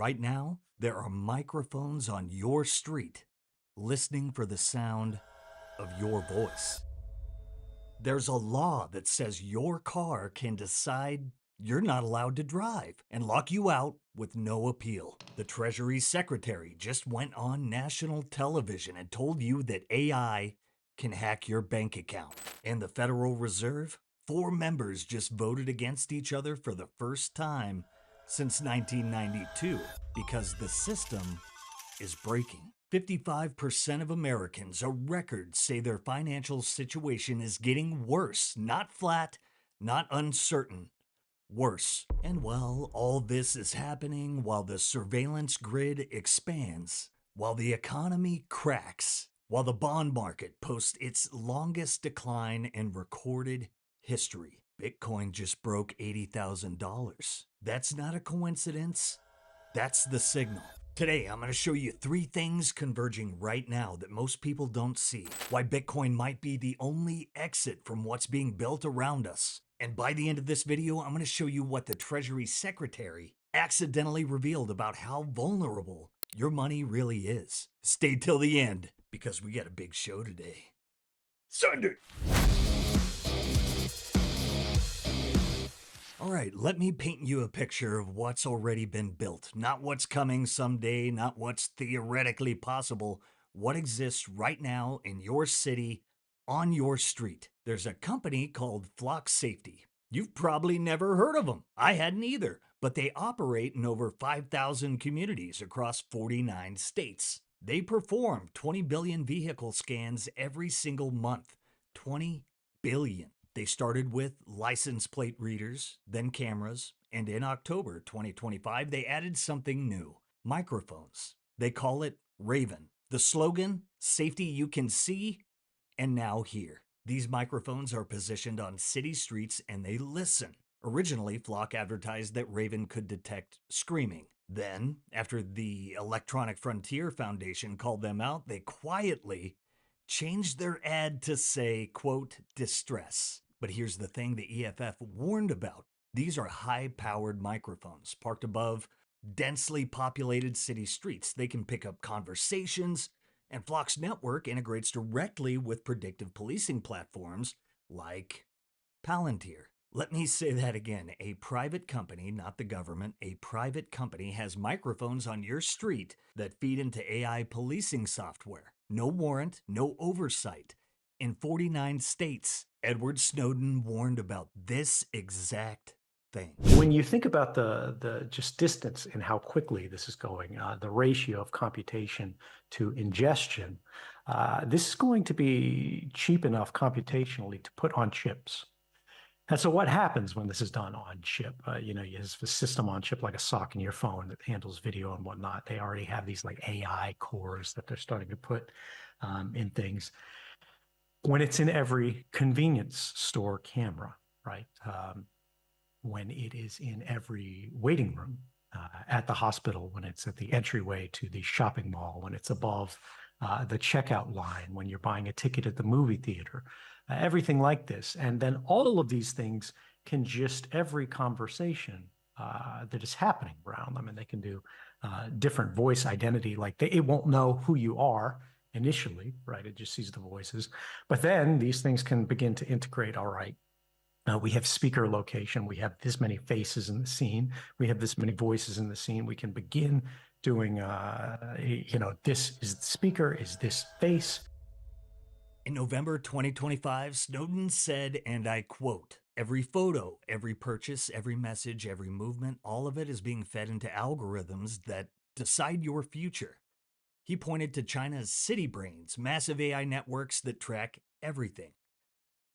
Right now, there are microphones on your street, listening for the sound of your voice. There's a law that says your car can decide you're not allowed to drive and lock you out with no appeal. The Treasury Secretary just went on national television and told you that AI can hack your bank account. And the Federal Reserve, 4 members just voted against each other for the first time since 1992 because the system is breaking. 55% of Americans, a record, say their financial situation is getting worse, not flat, not uncertain, worse. And while all this is happening, while the surveillance grid expands, while the economy cracks, while the bond market posts its longest decline in recorded history, Bitcoin just broke $80,000. That's not a coincidence. That's the signal. Today, I'm going to show you 3 things converging right now that most people don't see. Why Bitcoin might be the only exit from what's being built around us. And by the end of this video, I'm going to show you what the Treasury Secretary accidentally revealed about how vulnerable your money really is. Stay till the end, because we got a big show today. Sunday! All right, let me paint you a picture of what's already been built. Not what's coming someday, not what's theoretically possible. What exists right now in your city, on your street. There's a company called Flock Safety. You've probably never heard of them. I hadn't either. But they operate in over 5,000 communities across 49 states. They perform 20 billion vehicle scans every single month. 20 billion. They started with license plate readers, then cameras, and in October 2025, they added something new, microphones. They call it Raven. The slogan, safety you can see and now hear. These microphones are positioned on city streets and they listen. Originally, Flock advertised that Raven could detect screaming. Then, after the Electronic Frontier Foundation called them out, they quietly changed their ad to say, quote, distress. But here's the thing the EFF warned about. These are high-powered microphones parked above densely populated city streets. They can pick up conversations, and Flock's network integrates directly with predictive policing platforms like Palantir. Let me say that again. A private company, not the government, a private company has microphones on your street that feed into AI policing software. No warrant, no oversight. In 49 states, Edward Snowden warned about this exact thing. When you think about the just distance and how quickly this is going, the ratio of computation to ingestion, this is going to be cheap enough computationally to put on chips. And so what happens when this is done on chip? You have a system on chip like a sock in your phone that handles video and whatnot. They already have these like AI cores that they're starting to put in things. When it's in every convenience store camera, right? When it is in every waiting room at the hospital, when it's at the entryway to the shopping mall, when it's above the checkout line, when you're buying a ticket at the movie theater, everything like this. And then all of these things can just every conversation that is happening around them, and they can do different voice identity. Like it won't know who you are initially, right? It just sees the voices. But then these things can begin to integrate, all right, we have speaker location. We have this many faces in the scene. We have this many voices in the scene. We can begin doing, this is the speaker, is this face. In November 2025, Snowden said, and I quote, every photo, every purchase, every message, every movement, all of it is being fed into algorithms that decide your future. He pointed to China's city brains, massive AI networks that track everything.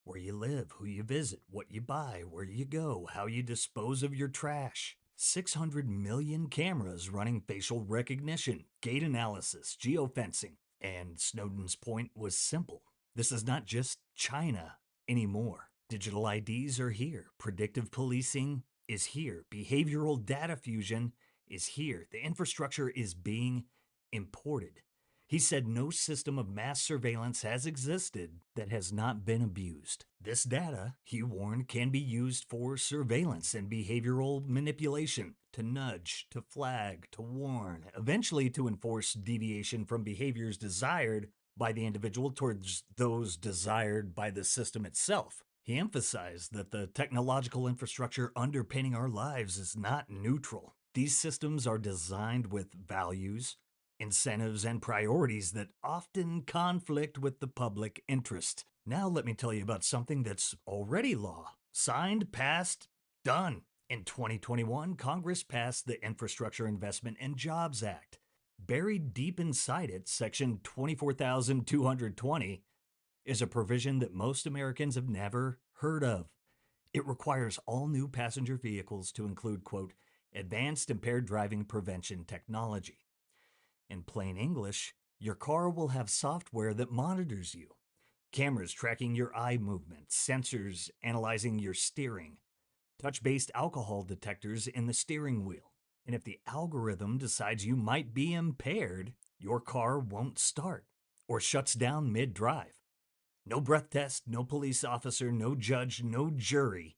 Where you live, who you visit, what you buy, where you go, how you dispose of your trash. 600 million cameras running facial recognition, gait analysis, geofencing. And Snowden's point was simple. This is not just China anymore. Digital IDs are here. Predictive policing is here. Behavioral data fusion is here. The infrastructure is being imported. He said no system of mass surveillance has existed that has not been abused. This data, he warned, can be used for surveillance and behavioral manipulation, to nudge, to flag, to warn, eventually to enforce deviation from behaviors desired by the individual towards those desired by the system itself. He emphasized that the technological infrastructure underpinning our lives is not neutral. These systems are designed with values, incentives, and priorities that often conflict with the public interest. Now, let me tell you about something that's already law. Signed, passed, done. In 2021, Congress passed the Infrastructure Investment and Jobs Act. Buried deep inside it, Section 24,220 is a provision that most Americans have never heard of. It requires all new passenger vehicles to include, quote, advanced impaired driving prevention technology. In plain English, your car will have software that monitors you. Cameras tracking your eye movement, sensors analyzing your steering, touch-based alcohol detectors in the steering wheel. And if the algorithm decides you might be impaired, your car won't start or shuts down mid-drive. No breath test, no police officer, no judge, no jury.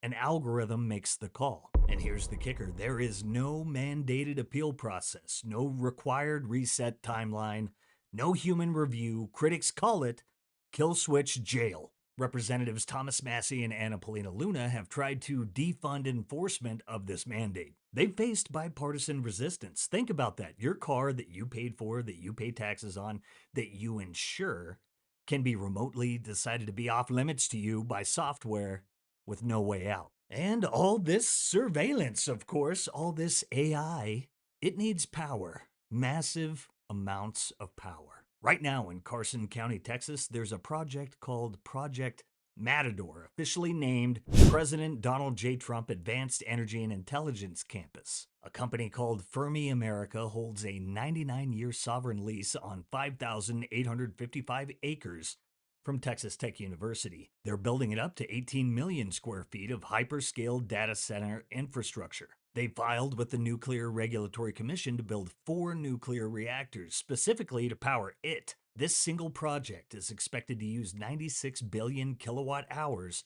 An algorithm makes the call. And here's the kicker: there is no mandated appeal process, no required reset timeline, no human review. Critics call it kill switch jail. Representatives Thomas Massey and Anna Paulina Luna have tried to defund enforcement of this mandate. They've faced bipartisan resistance. Think about that. Your car that you paid for, that you pay taxes on, that you insure, can be remotely decided to be off limits to you by software with no way out. And all this surveillance, of course, all this AI, it needs power, massive amounts of power. Right now in Carson County, Texas, there's a project called Project Matador, officially named President Donald J. Trump Advanced Energy and Intelligence Campus. A company called Fermi America holds a 99-year sovereign lease on 5,855 acres from Texas Tech University. They're building it up to 18 million square feet of hyperscale data center infrastructure. They filed with the Nuclear Regulatory Commission to build 4 nuclear reactors, specifically to power it. This single project is expected to use 96 billion kilowatt hours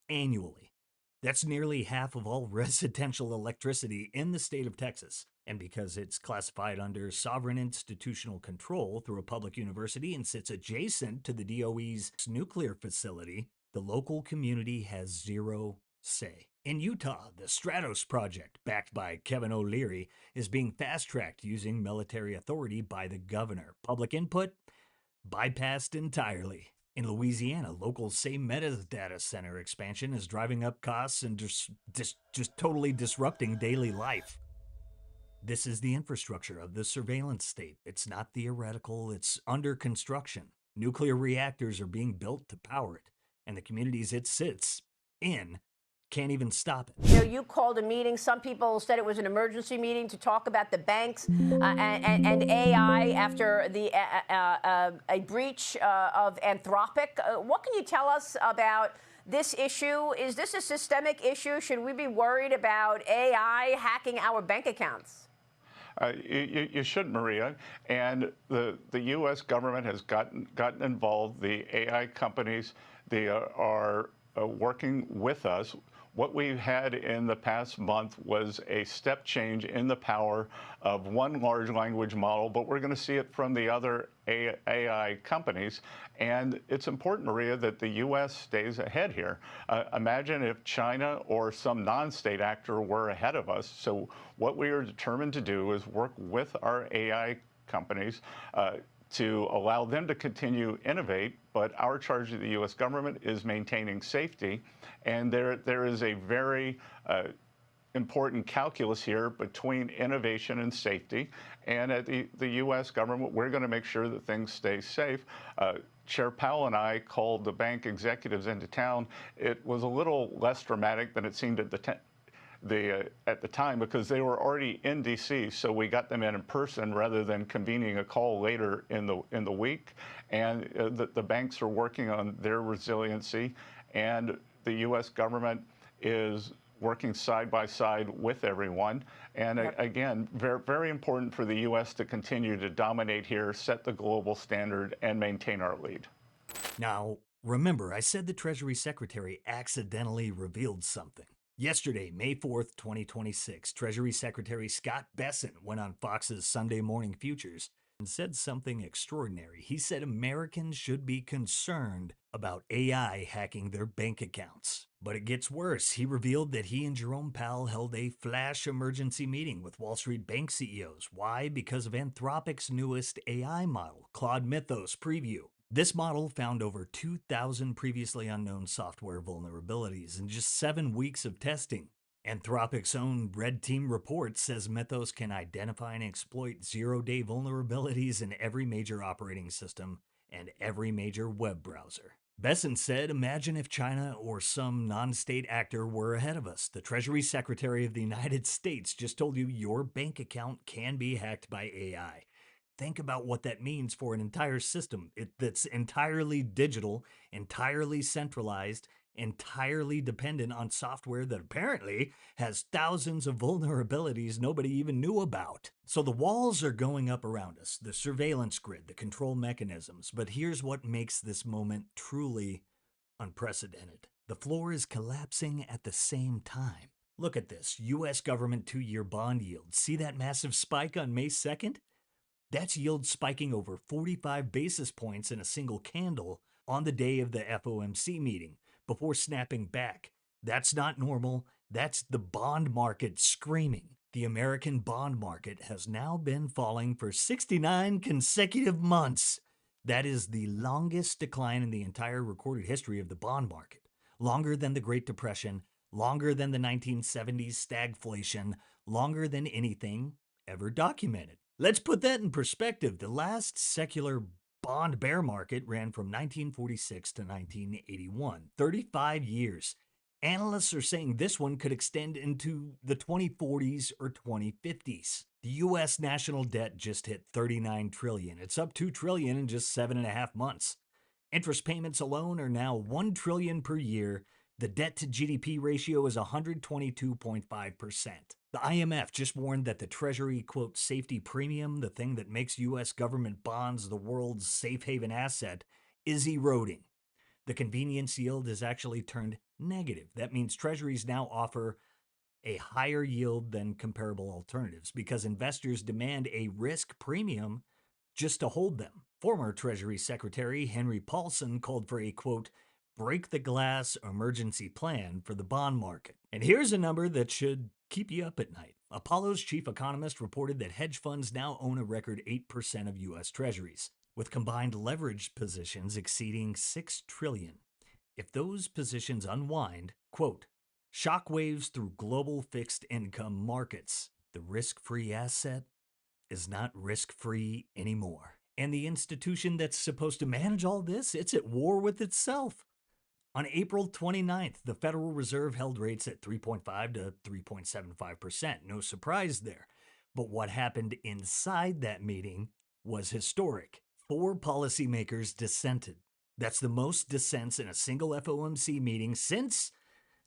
annually. That's nearly half of all residential electricity in the state of Texas. And because it's classified under sovereign institutional control through a public university and sits adjacent to the DOE's nuclear facility, the local community has zero say. In Utah, the Stratos project, backed by Kevin O'Leary, is being fast-tracked using military authority by the governor. Public input bypassed entirely. In Louisiana, locals say Meta's data center expansion is driving up costs and just totally disrupting daily life. This is the infrastructure of the surveillance state. It's not theoretical, it's under construction. Nuclear reactors are being built to power it, and the communities it sits in can't even stop it. You know, you called a meeting. Some people said it was an emergency meeting to talk about the banks and AI after a breach of Anthropic. What can you tell us about this issue? Is this a systemic issue? Should we be worried about AI hacking our bank accounts? You should, Maria. And the U.S. government has gotten involved. The AI companies, they are working with us. What we've had in the past month was a step change in the power of one large language model, but we're going to see it from the other AI companies. And it's important, Maria, that the U.S. stays ahead here. Imagine if China or some non-state actor were ahead of us. So what we are determined to do is work with our AI companies to allow them to continue innovate, but our charge of the U.S. government is maintaining safety. And there is a very important calculus here between innovation and safety. And at the U.S. government, we're going to make sure that things stay safe. Chair Powell and I called the bank executives into town. It was a little less dramatic than it seemed at the time because they were already in D.C., so we got them in person rather than convening a call later in the week. And the banks are working on their resiliency, and the U.S. government is working side by side with everyone. And again, very, very important for the U.S. to continue to dominate here, set the global standard, and maintain our lead. Now, remember, I said the Treasury Secretary accidentally revealed something. Yesterday, May 4th, 2026, Treasury Secretary Scott Bessent went on Fox's Sunday Morning Futures and said something extraordinary. He said Americans should be concerned about AI hacking their bank accounts. But it gets worse. He revealed that he and Jerome Powell held a flash emergency meeting with Wall Street bank CEOs. Why? Because of Anthropic's newest AI model, Claude Mythos Preview. This model found over 2,000 previously unknown software vulnerabilities in just 7 weeks of testing. Anthropic's own Red Team report says Mythos can identify and exploit zero-day vulnerabilities in every major operating system and every major web browser. Bessent said, imagine if China or some non-state actor were ahead of us. The Treasury Secretary of the United States just told you your bank account can be hacked by AI. Think about what that means for an entire system that's entirely digital, entirely centralized, entirely dependent on software that apparently has thousands of vulnerabilities nobody even knew about. So the walls are going up around us, the surveillance grid, the control mechanisms. But here's what makes this moment truly unprecedented. The floor is collapsing at the same time. Look at this, U.S. government 2-year bond yield. See that massive spike on May 2nd? That's yield spiking over 45 basis points in a single candle on the day of the FOMC meeting before snapping back. That's not normal. That's the bond market screaming. The American bond market has now been falling for 69 consecutive months. That is the longest decline in the entire recorded history of the bond market. Longer than the Great Depression, longer than the 1970s stagflation, longer than anything ever documented. Let's put that in perspective. The last secular bond bear market ran from 1946 to 1981, 35 years. Analysts are saying this one could extend into the 2040s or 2050s. The U.S. national debt just hit $39 trillion. It's up $2 trillion in just 7.5 months. Interest payments alone are now $1 trillion per year. The debt to GDP ratio is 122.5%. The IMF just warned that the Treasury, quote, safety premium, the thing that makes U.S. government bonds the world's safe haven asset, is eroding. The convenience yield has actually turned negative. That means Treasuries now offer a higher yield than comparable alternatives because investors demand a risk premium just to hold them. Former Treasury Secretary Henry Paulson called for a, quote, break the glass emergency plan for the bond market. And here's a number that should keep you up at night. Apollo's chief economist reported that hedge funds now own a record 8% of U.S. Treasuries, with combined leveraged positions exceeding $6 trillion. If those positions unwind, quote, shockwaves through global fixed income markets, the risk-free asset is not risk-free anymore. And the institution that's supposed to manage all this, it's at war with itself. On April 29th, the Federal Reserve held rates at 3.5 to 3.75%. No surprise there. But what happened inside that meeting was historic. 4 policymakers dissented. That's the most dissents in a single FOMC meeting since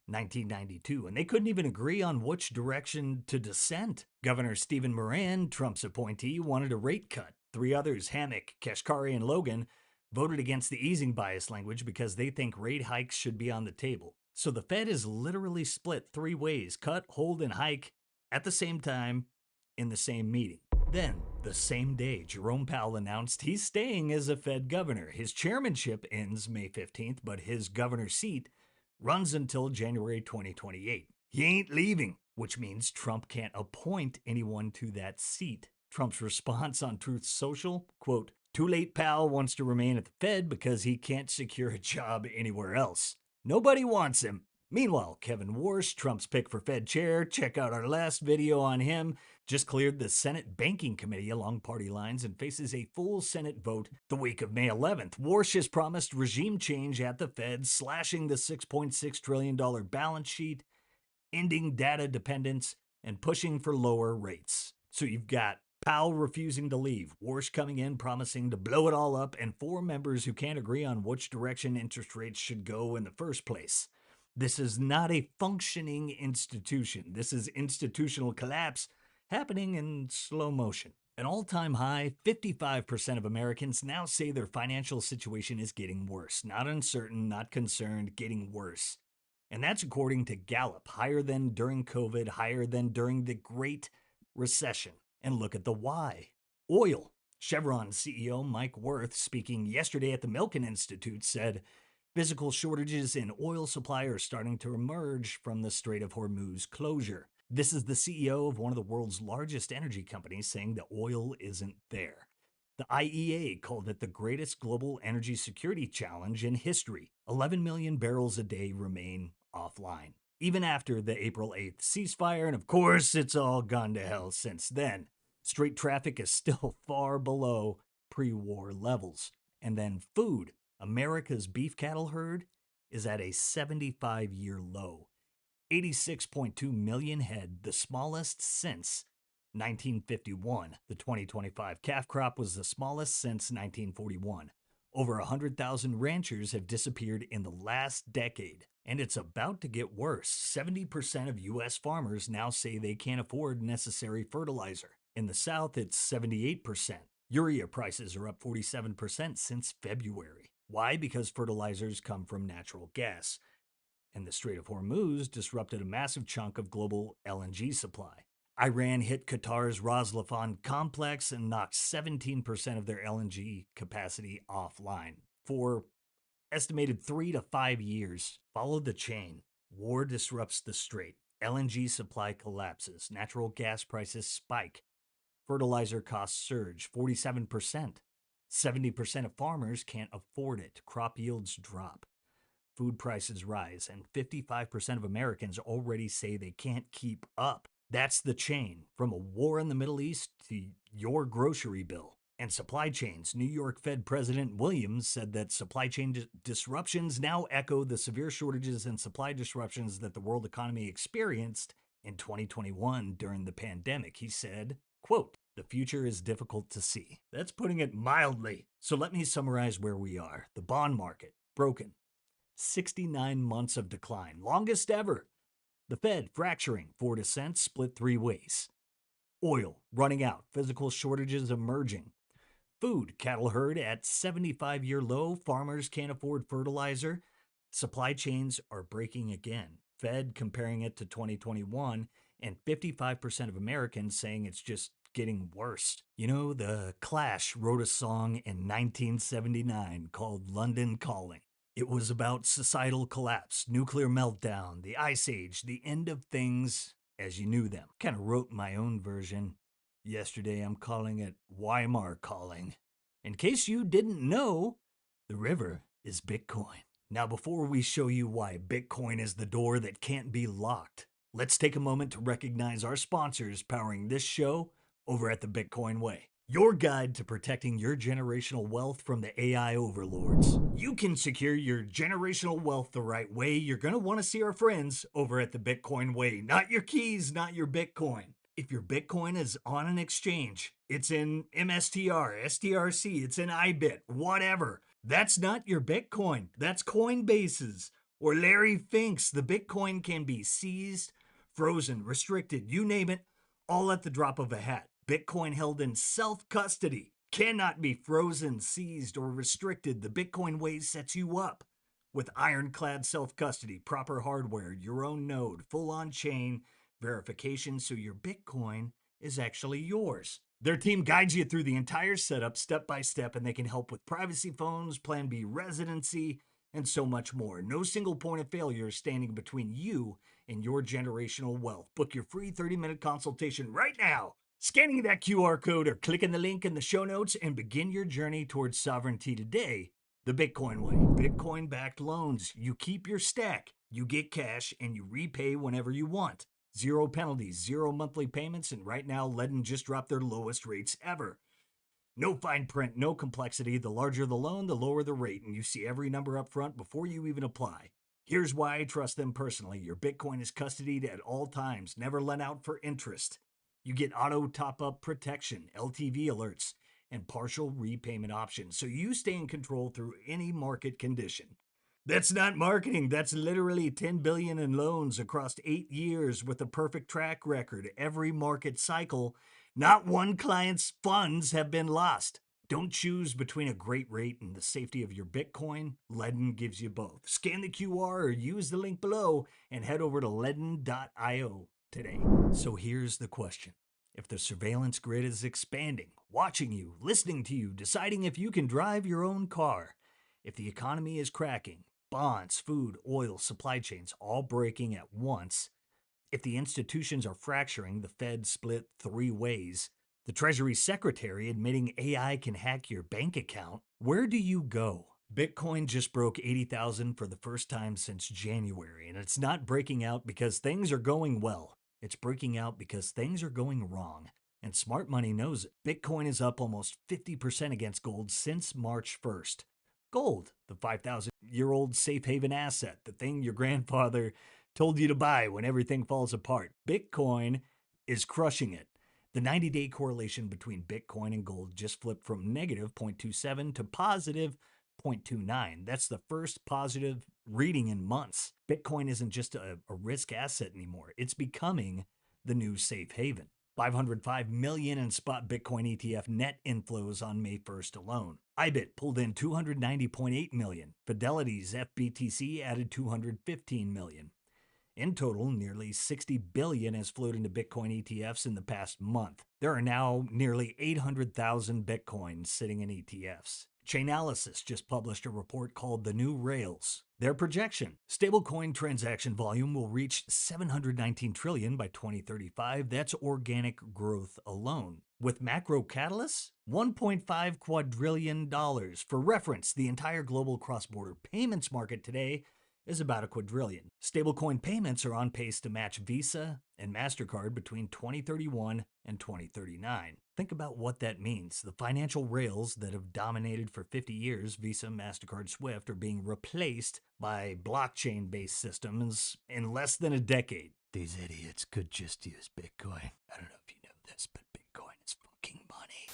1992, and they couldn't even agree on which direction to dissent. Governor Stephen Moran, Trump's appointee, wanted a rate cut. 3 others, Hammack, Kashkari, and Logan, voted against the easing bias language because they think rate hikes should be on the table. So the Fed is literally split 3 ways: cut, hold, and hike at the same time in the same meeting. Then, the same day, Jerome Powell announced he's staying as a Fed governor. His chairmanship ends May 15th, but his governor seat runs until January 2028. He ain't leaving, which means Trump can't appoint anyone to that seat. Trump's response on Truth Social, quote, too late Powell wants to remain at the Fed because he can't secure a job anywhere else. Nobody wants him. Meanwhile, Kevin Warsh, Trump's pick for Fed chair, check out our last video on him, just cleared the Senate Banking Committee along party lines and faces a full Senate vote the week of May 11th. Warsh has promised regime change at the Fed, slashing the $6.6 trillion balance sheet, ending data dependence, and pushing for lower rates. So you've got Powell refusing to leave, Warsh coming in promising to blow it all up, and 4 members who can't agree on which direction interest rates should go in the first place. This is not a functioning institution. This is institutional collapse happening in slow motion. An all time high, 55% of Americans now say their financial situation is getting worse. Not uncertain, not concerned, getting worse. And that's according to Gallup, higher than during COVID, higher than during the Great Recession. And look at the why. Oil. Chevron CEO Mike Wirth, speaking yesterday at the Milken Institute, said physical shortages in oil supply are starting to emerge from the Strait of Hormuz closure. This is the CEO of one of the world's largest energy companies saying the oil isn't there. The IEA called it the greatest global energy security challenge in history. 11 million barrels a day remain offline, even after the April 8th ceasefire, and of course, it's all gone to hell since then. Straight traffic is still far below pre war levels. And then food. America's beef cattle herd is at a 75-year low. 86.2 million head, the smallest since 1951. The 2025 calf crop was the smallest since 1941. Over 100,000 ranchers have disappeared in the last decade, and it's about to get worse. 70% of U.S. farmers now say they can't afford necessary fertilizer. In the South, it's 78%. Urea prices are up 47% since February. Why? Because fertilizers come from natural gas, and the Strait of Hormuz disrupted a massive chunk of global LNG supply. Iran hit Qatar's Ras Laffan complex and knocked 17% of their LNG capacity offline for estimated 3 to 5 years. Follow the chain. War disrupts the strait. LNG supply collapses. Natural gas prices spike. Fertilizer costs surge 47%. 70% of farmers can't afford it. Crop yields drop. Food prices rise, and 55% of Americans already say they can't keep up. That's the chain, from a war in the Middle East to your grocery bill. And supply chains. New York Fed President Williams said that supply chain disruptions now echo the severe shortages and supply disruptions that the world economy experienced in 2021 during the pandemic. He said, quote, "The future is difficult to see." That's putting it mildly. So let me summarize where we are. The bond market, broken. 69 months of decline, longest ever. The Fed fracturing, 4 cents, split 3 ways. Oil running out, physical shortages emerging. Food, cattle herd at 75-year low, farmers can't afford fertilizer. Supply chains are breaking again. Fed comparing it to 2021, and 55% of Americans saying it's just getting worse. You know, the Clash wrote a song in 1979 called London Calling. It was about societal collapse, nuclear meltdown, the ice age, the end of things as you knew them. Kind of wrote my own version. Yesterday I'm calling it Weimar Calling. In case you didn't know, the river is Bitcoin. Now, before we show you why Bitcoin is the door that can't be locked, let's take a moment to recognize our sponsors powering this show over at the Bitcoin Way. Your guide to protecting your generational wealth from the AI overlords. You can secure your generational wealth the right way. You're going to want to see our friends over at the Bitcoin Way. Not your keys, not your Bitcoin. If your Bitcoin is on an exchange, it's in MSTR, STRC, it's in IBIT, whatever. That's not your Bitcoin. That's Coinbase's or Larry Fink's. The Bitcoin can be seized, frozen, restricted, you name it, all at the drop of a hat. Bitcoin held in self-custody cannot be frozen, seized, or restricted. The Bitcoin Way sets you up with ironclad self-custody, proper hardware, your own node, full on-chain verification so your Bitcoin is actually yours. Their team guides you through the entire setup step by step, and they can help with privacy phones, Plan B residency, and so much more. No single point of failure is standing between you and your generational wealth. Book your free 30-minute consultation right now, scanning that QR code or clicking the link in the show notes, and begin your journey towards sovereignty today. The Bitcoin Way. Bitcoin-backed loans. You keep your stack, you get cash, and you repay whenever you want. Zero penalties, zero monthly payments, and right now, Ledn just dropped their lowest rates ever. No fine print, no complexity. The larger the loan, the lower the rate, and you see every number up front before you even apply. Here's why I trust them personally. Your Bitcoin is custodied at all times, never lent out for interest. You get auto top-up protection, LTV alerts, and partial repayment options, so you stay in control through any market condition. That's not marketing. That's literally 10 billion in loans across 8 years with a perfect track record. Every market cycle, not one client's funds have been lost. Don't choose between a great rate and the safety of your Bitcoin. Ledn gives you both. Scan the QR or use the link below and head over to ledn.io today. So here's the question. If the surveillance grid is expanding, watching you, listening to you, deciding if you can drive your own car, if the economy is cracking, bonds, food, oil, supply chains all breaking at once, if the institutions are fracturing, the Fed split 3 ways, the Treasury Secretary admitting AI can hack your bank account, where do you go? Bitcoin just broke 80,000 for the first time since January, and it's not breaking out because things are going well. It's breaking out because things are going wrong. And smart money knows it. Bitcoin is up almost 50% against gold since March 1st. Gold, the 5,000-year-old safe haven asset, the thing your grandfather told you to buy when everything falls apart. Bitcoin is crushing it. The 90-day correlation between Bitcoin and gold just flipped from negative 0.27 to positive 0.29. That's the first positive reading in months. Bitcoin isn't just a risk asset anymore. It's becoming the new safe haven. 505 million in spot Bitcoin ETF net inflows on May 1st alone. IBIT pulled in 290.8 million. Fidelity's FBTC added 215 million. In total, nearly 60 billion has flowed into Bitcoin ETFs in the past month. There are now nearly 800,000 Bitcoins sitting in ETFs. Chainalysis just published a report called The New Rails. Their projection, stablecoin transaction volume will reach 719 trillion by 2035. That's organic growth alone. With macro catalysts, $1.5 quadrillion. For reference, the entire global cross-border payments market today is about a quadrillion. Stablecoin payments are on pace to match Visa and MasterCard between 2031 and 2039. Think about what that means. The financial rails that have dominated for 50 years, Visa, MasterCard, Swift, are being replaced by blockchain-based systems in less than a decade. These idiots could just use Bitcoin. I don't know if you know this, but Bitcoin is fucking money.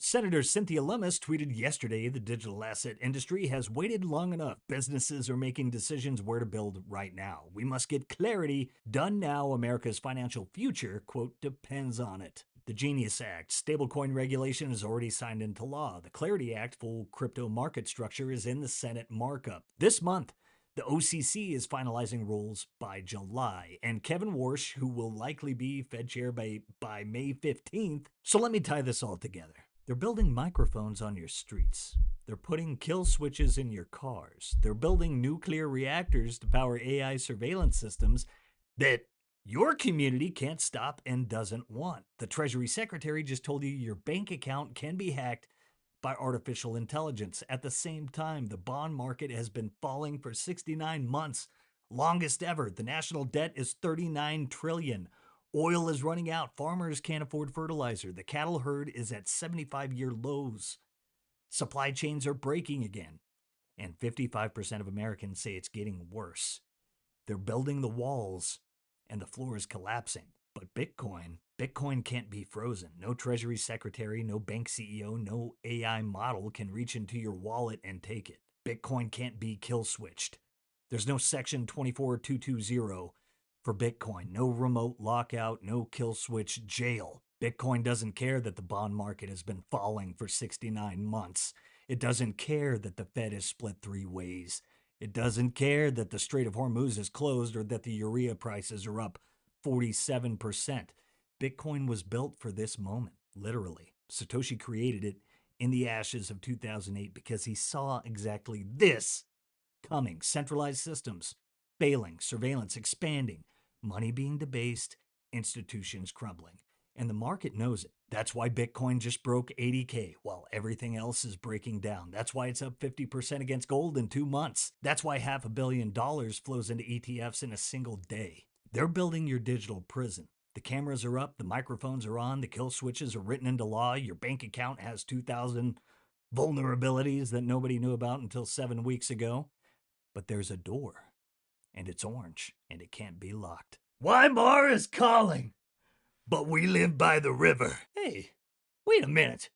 Senator Cynthia Lummis tweeted yesterday the digital asset industry has waited long enough. Businesses are making decisions where to build right now. We must get clarity done now. America's financial future, quote, depends on it. The Genius Act, stablecoin regulation is already signed into law. The Clarity Act, full crypto market structure, is in the Senate markup. This month, the OCC is finalizing rules by July, and Kevin Warsh, who will likely be Fed chair by May 15th. So let me tie this all together. They're building microphones on your streets. They're putting kill switches in your cars. They're building nuclear reactors to power AI surveillance systems that your community can't stop and doesn't want. The Treasury Secretary just told you your bank account can be hacked by artificial intelligence. At the same time, the bond market has been falling for 69 months, longest ever. The national debt is 39 trillion. Oil is running out. Farmers can't afford fertilizer. The cattle herd is at 75-year lows. Supply chains are breaking again. And 55% of Americans say it's getting worse. They're building the walls and the floor is collapsing. But Bitcoin can't be frozen. No Treasury Secretary, no bank CEO, no AI model can reach into your wallet and take it. Bitcoin can't be kill switched. There's no Section 24220 for Bitcoin. No remote lockout, no kill switch jail. Bitcoin doesn't care that the bond market has been falling for 69 months. It doesn't care that the Fed is split 3 ways. It doesn't care that the Strait of Hormuz is closed or that the urea prices are up 47%. Bitcoin was built for this moment, literally. Satoshi created it in the ashes of 2008 because he saw exactly this coming. Centralized systems failing, surveillance expanding, money being debased, institutions crumbling. And the market knows it. That's why Bitcoin just broke 80K while everything else is breaking down. That's why it's up 50% against gold in 2 months. That's why $500 million flows into ETFs in a single day. They're building your digital prison. The cameras are up, the microphones are on, the kill switches are written into law. Your bank account has 2,000 vulnerabilities that nobody knew about until 7 weeks ago. But there's a door, and it's orange, and it can't be locked. Weimar is calling, but we live by the river. Hey, wait a minute.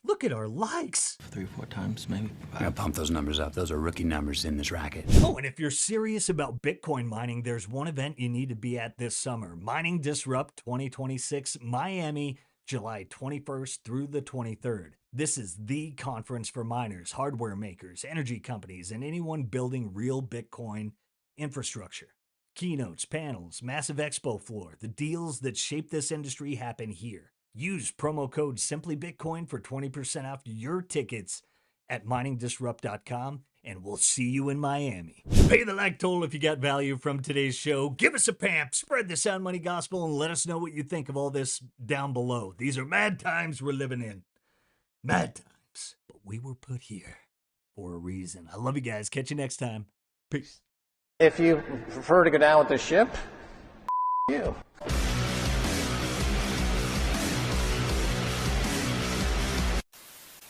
Look at our likes. 3 or 4 times, maybe. I gotta pump those numbers up. Those are rookie numbers in this racket. Oh, and if you're serious about Bitcoin mining, there's one event you need to be at this summer. Mining Disrupt 2026, Miami, July 21st through the 23rd. This is the conference for miners, hardware makers, energy companies, and anyone building real Bitcoin infrastructure. Keynotes, panels, massive expo floor. The deals that shape this industry happen here. Use promo code SimplyBitcoin for 20% off your tickets at miningdisrupt.com, and we'll see you in Miami. Pay the like toll if you got value from today's show. Give us a pamp, spread the sound money gospel, and let us know what you think of all this down below. These are mad times we're living in. Mad times. But we were put here for a reason. I love you guys. Catch you next time. Peace. If you prefer to go down with the ship, you.